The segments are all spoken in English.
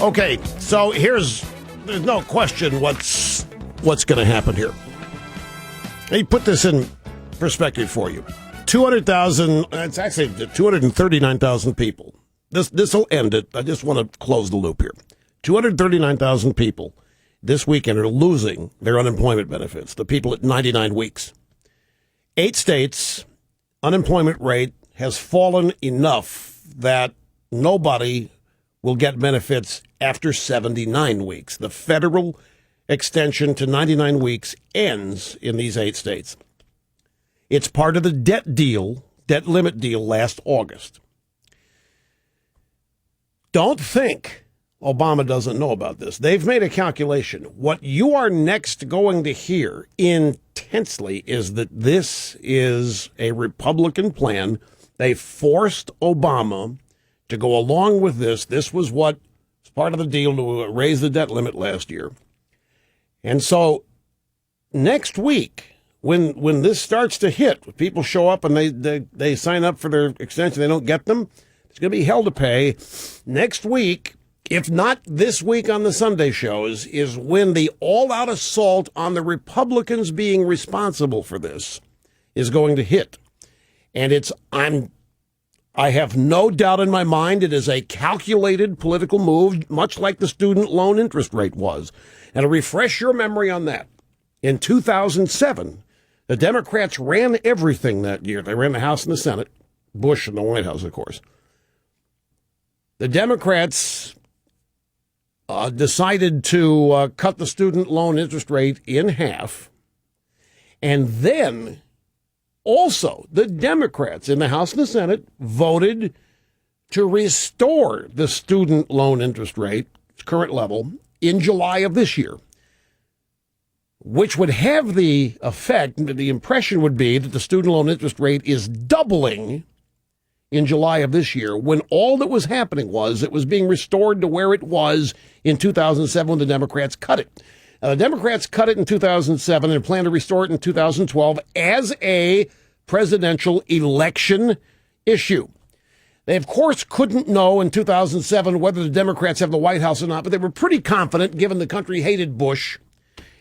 Okay, so there's no question what's going to happen here. Let me put this in perspective for you. 200,000, it's actually 239,000 people. This will end it. I just want to close the loop here. 239,000 people this weekend are losing their unemployment benefits, the people at 99 weeks. 8 states, unemployment rate has fallen enough that nobody will get benefits after 79 weeks. The federal extension to 99 weeks ends in these 8 states. It's part of the debt limit deal last August. Don't think Obama doesn't know about this. They've made a calculation. What you are next going to hear intensely is that this is a Republican plan. They forced Obama to go along with this. This was what was part of the deal to raise the debt limit last year. And so next week, when this starts to hit, when people show up and they sign up for their extension, they don't get them, it's going to be hell to pay. Next week, if not this week on the Sunday shows, is when the all-out assault on the Republicans being responsible for this is going to hit. And I have no doubt in my mind it is a calculated political move, much like the student loan interest rate was. And to refresh your memory on that, in 2007, the Democrats ran everything that year. They ran the House and the Senate, Bush and the White House, of course. The Democrats decided to cut the student loan interest rate in half. And then also the Democrats in the House and the Senate voted to restore the student loan interest rate, its current level, in July of this year, which would have the effect, the impression would be that the student loan interest rate is doubling in July of this year, when all that was happening was it was being restored to where it was in 2007 when the Democrats cut it. The Democrats cut it in 2007 and plan to restore it in 2012 as a presidential election issue. They, of course, couldn't know in 2007 whether the Democrats have the White House or not, but they were pretty confident, given the country hated Bush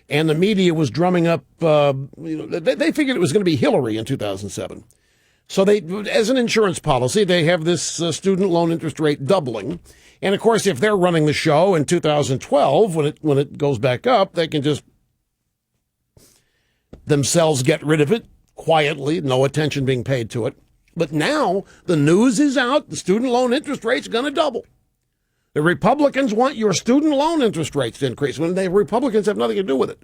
and the media was drumming up, they figured it was going to be Hillary in 2007. So they, as an insurance policy, they have this student loan interest rate doubling. And, of course, if they're running the show in 2012, when it goes back up, they can just themselves get rid of it quietly, no attention being paid to it. But now the news is out. The student loan interest rate's going to double. The Republicans want your student loan interest rates to increase when the Republicans have nothing to do with it.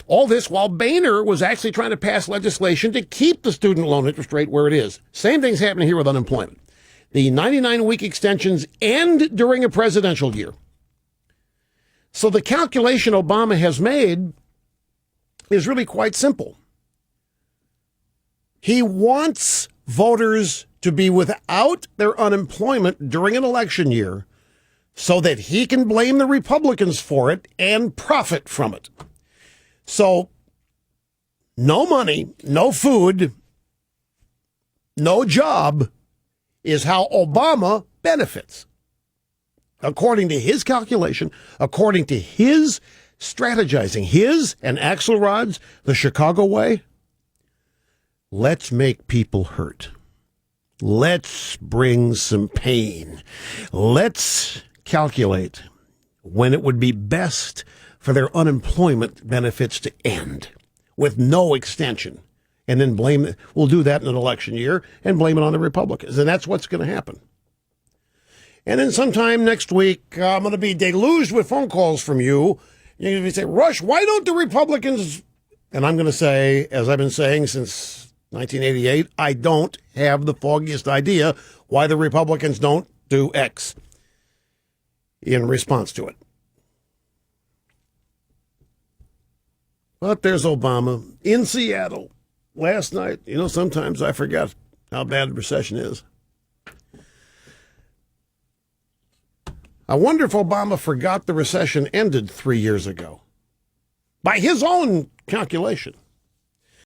All this while Boehner was actually trying to pass legislation to keep the student loan interest rate where it is. Same thing's happening here with unemployment. The 99-week extensions end during a presidential year. So the calculation Obama has made is really quite simple. He wants voters to be without their unemployment during an election year so that he can blame the Republicans for it and profit from it. So, no money, no food, no job is how Obama benefits. According to his calculation, according to his strategizing, his and Axelrod's, the Chicago way, let's make people hurt. Let's bring some pain. Let's calculate when it would be best for their unemployment benefits to end with no extension, and then blame it. We'll do that in an election year and blame it on the Republicans. And that's what's going to happen. And then sometime next week, I'm going to be deluged with phone calls from you. You're going to say, Rush, why don't the Republicans? And I'm going to say, as I've been saying since 1988, I don't have the foggiest idea why the Republicans don't do X in response to it. But there's Obama in Seattle last night. You know, sometimes I forget how bad the recession is. I wonder if Obama forgot the recession ended 3 years ago. By his own calculation.